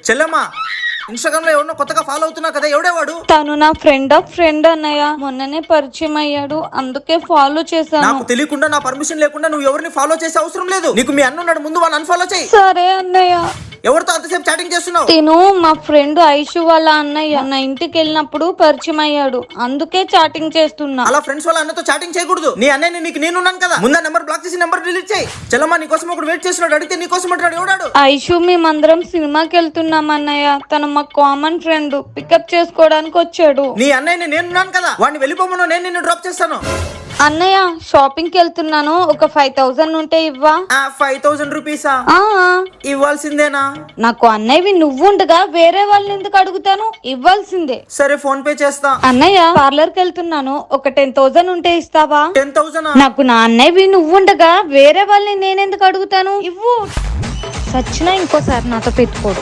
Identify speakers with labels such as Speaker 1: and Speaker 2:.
Speaker 1: చెల్లెమ్మా, ఇన్స్టాగ్రామ్ లో ఎవరినో కొత్తగా ఫాలో అవుతున్నా కదా, ఎవడేవాడు?
Speaker 2: తను నా ఫ్రెండ్ అన్నయ్య. మొన్ననే పరిచయం అయ్యాడు, అందుకే ఫాలో చేశాను.
Speaker 1: నాకు తెలియకుండా, నా పర్మిషన్ లేకుండా నువ్వు ఎవరిని ఫాలో చేసే అవసరం లేదు. నీకు మీ అన్న ఉన్నాడు, ముందు వాడిని అన్ఫాలో చేయి.
Speaker 2: సరే అన్నయ్య.
Speaker 1: ఎవరితో అంతసేపు చాటింగ్ చేస్తున్నావు?
Speaker 2: తిను మా ఫ్రెండ్ ఐషు వాళ్ళ అన్నయ్య. నా ఇంటికి వెళ్ళినప్పుడు పరిచయం అయ్యాడు, అందుకే చాటింగ్ చేస్తున్నా.
Speaker 1: అలా ఫ్రెండ్స్ వాళ్ళ అన్నతో చాటింగ్ చేయకూడదు. నీ అన్నయ్య నీకు నేనున్నాను కదా, ముందు నెంబర్ బ్లాక్ చేసి నెంబర్ డిలీట్ చేయి. చెల్లమ్మా, నీకోసం ఒకడు వెయిట్ చేస్తున్నాడు, అడిగితే నీకోసం అంటాడు. ఎవడాడు?
Speaker 2: ఐషు, మేమందరం సినిమాకి వెళ్తున్నాం అన్నయ్య. తను మా కామన్ ఫ్రెండ్, పికప్ చేసుకోవడానికి వచ్చాడు.
Speaker 1: నీ అన్నయ్యని నేనున్నాను కదా, వాడిని వెళ్ళిపోమను, నేను నిన్ను డ్రాప్ చేస్తాను.
Speaker 2: అన్నయ్య, షాపింగ్ కి వెళ్తున్నాను, ఒక 5000 ఉంటే ఇవ్వా?
Speaker 1: 5000 రూపీసా?
Speaker 2: ఆ,
Speaker 1: ఇవ్వాల్సిందేనా?
Speaker 2: నాకు అన్నయ్యవి నువ్వుండగా వేరే వాళ్ళని ఎందుకు అడుగుతాను? ఇవ్వాల్సిందే.
Speaker 1: సరే, ఫోన్ పే చేస్తా.
Speaker 2: అన్నయ్య, పార్లర్ కి వెళ్తున్నాను, ఒక 10000 ఉంటే ఇస్తావా?
Speaker 1: 10,000?
Speaker 2: నాకు నా అన్నయ్యవి నువ్వుండగా వేరే వాళ్ళని నేనెందుకు అడుగుతాను? ఇవ్వు. సచ్చినా ఇంకోసారి నాతో పెట్టుకోడు.